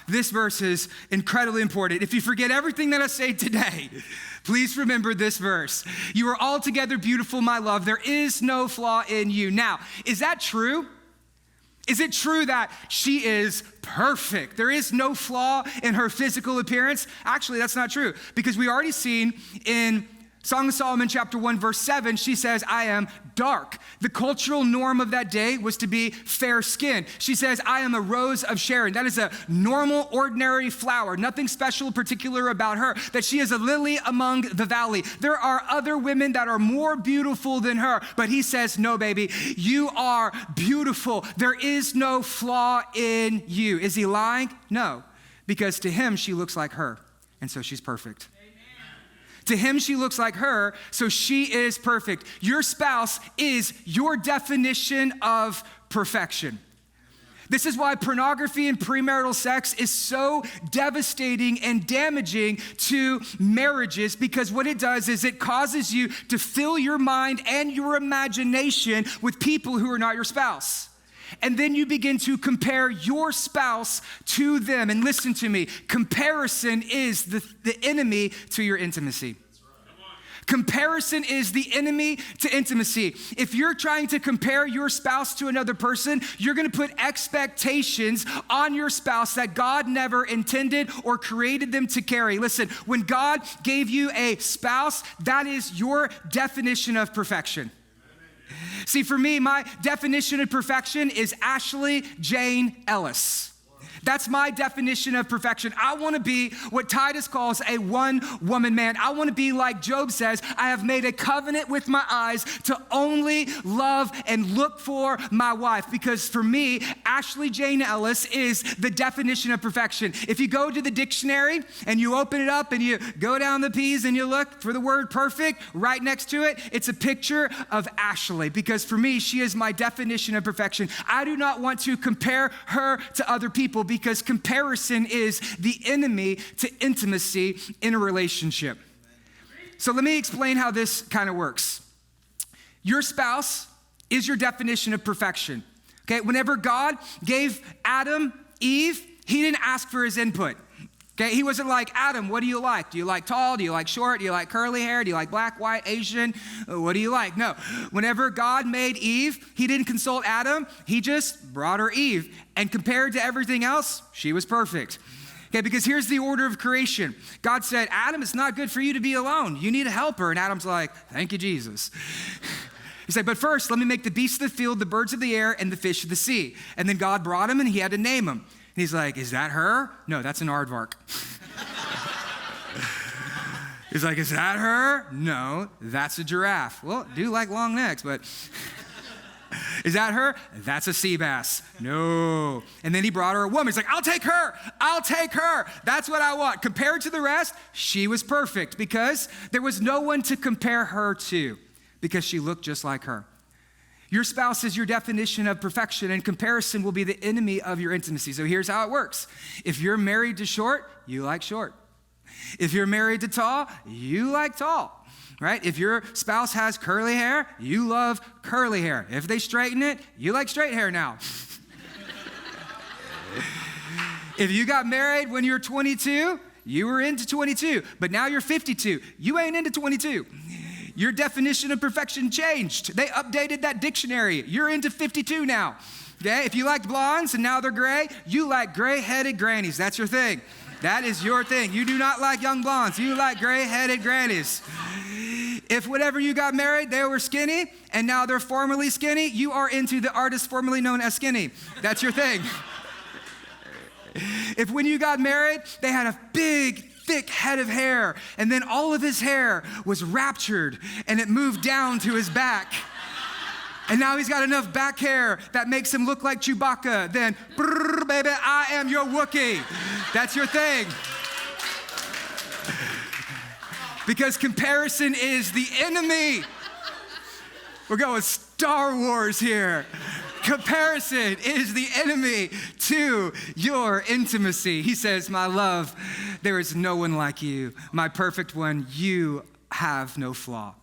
This verse is incredibly important. If you forget everything that I say today, please remember this verse. You are altogether beautiful, my love. There is no flaw in you. Now, is that true? Is it true that she is perfect? There is no flaw in her physical appearance? Actually, that's not true, because we already seen in Song of Solomon chapter 1 verse 7, she says, I am dark. The cultural norm of that day was to be fair skinned. She says, I am a rose of Sharon. That is a normal, ordinary flower. Nothing special, particular about her. That she is a lily among the valley. There are other women that are more beautiful than her. But he says, no, baby, you are beautiful. There is no flaw in you. Is he lying? No, because to him, she looks like her. And so she's perfect. To him, she looks like her, so she is perfect. Your spouse is your definition of perfection. This is why pornography and premarital sex is so devastating and damaging to marriages, because what it does is it causes you to fill your mind and your imagination with people who are not your spouse. And then you begin to compare your spouse to them. And listen to me, comparison is the enemy to your intimacy. Comparison is the enemy to intimacy. If you're trying to compare your spouse to another person, you're gonna put expectations on your spouse that God never intended or created them to carry. Listen, when God gave you a spouse, that is your definition of perfection. See, for me, my definition of perfection is Ashley Jane Ellis. That's my definition of perfection. I want to be what Titus calls a one-woman man. I want to be like Job says, I have made a covenant with my eyes to only love and look for my wife. Because for me, Ashley Jane Ellis is the definition of perfection. If you go to the dictionary and you open it up and you go down the P's and you look for the word perfect, right next to it, it's a picture of Ashley. Because for me, she is my definition of perfection. I do not want to compare her to other people, because comparison is the enemy to intimacy in a relationship. So let me explain how this kind of works. Your spouse is your definition of perfection. Okay, whenever God gave Adam Eve, he didn't ask for his input. Okay, he wasn't like, Adam, what do you like? Do you like tall? Do you like short? Do you like curly hair? Do you like black, white, Asian? What do you like? No, whenever God made Eve, he didn't consult Adam. He just brought her Eve. And compared to everything else, she was perfect. Okay, because here's the order of creation. God said, Adam, it's not good for you to be alone. You need a helper. And Adam's like, thank you, Jesus. He said, but first, let me make the beasts of the field, the birds of the air, and the fish of the sea. And then God brought him and he had to name him. And he's like, is that her? No, that's an aardvark. He's like, is that her? No, that's a giraffe. Well, I do like long necks, but is that her? That's a sea bass. No. And then he brought her a woman. He's like, I'll take her. I'll take her. That's what I want. Compared to the rest, she was perfect because there was no one to compare her to, because she looked just like her. Your spouse is your definition of perfection, and comparison will be the enemy of your intimacy. So here's how it works. If you're married to short, you like short. If you're married to tall, you like tall, right? If your spouse has curly hair, you love curly hair. If they straighten it, you like straight hair now. If you got married when you were 22, you were into 22, but now you're 52. You ain't into 22. Your definition of perfection changed. They updated that dictionary. You're into 52 now. Okay? If you liked blondes and now they're gray, you like gray-headed grannies. That's your thing. That is your thing. You do not like young blondes. You like gray-headed grannies. If whenever you got married, they were skinny and now they're formerly skinny, you are into the artist formerly known as skinny. That's your thing. If when you got married, they had a big, thick head of hair, and then all of his hair was raptured and it moved down to his back. And now he's got enough back hair that makes him look like Chewbacca. Then, brrr, baby, I am your Wookiee. That's your thing. Because comparison is the enemy. We're going Star Wars here. Comparison is the enemy to your intimacy. He says, my love, there is no one like you. My perfect one, you have no flaw.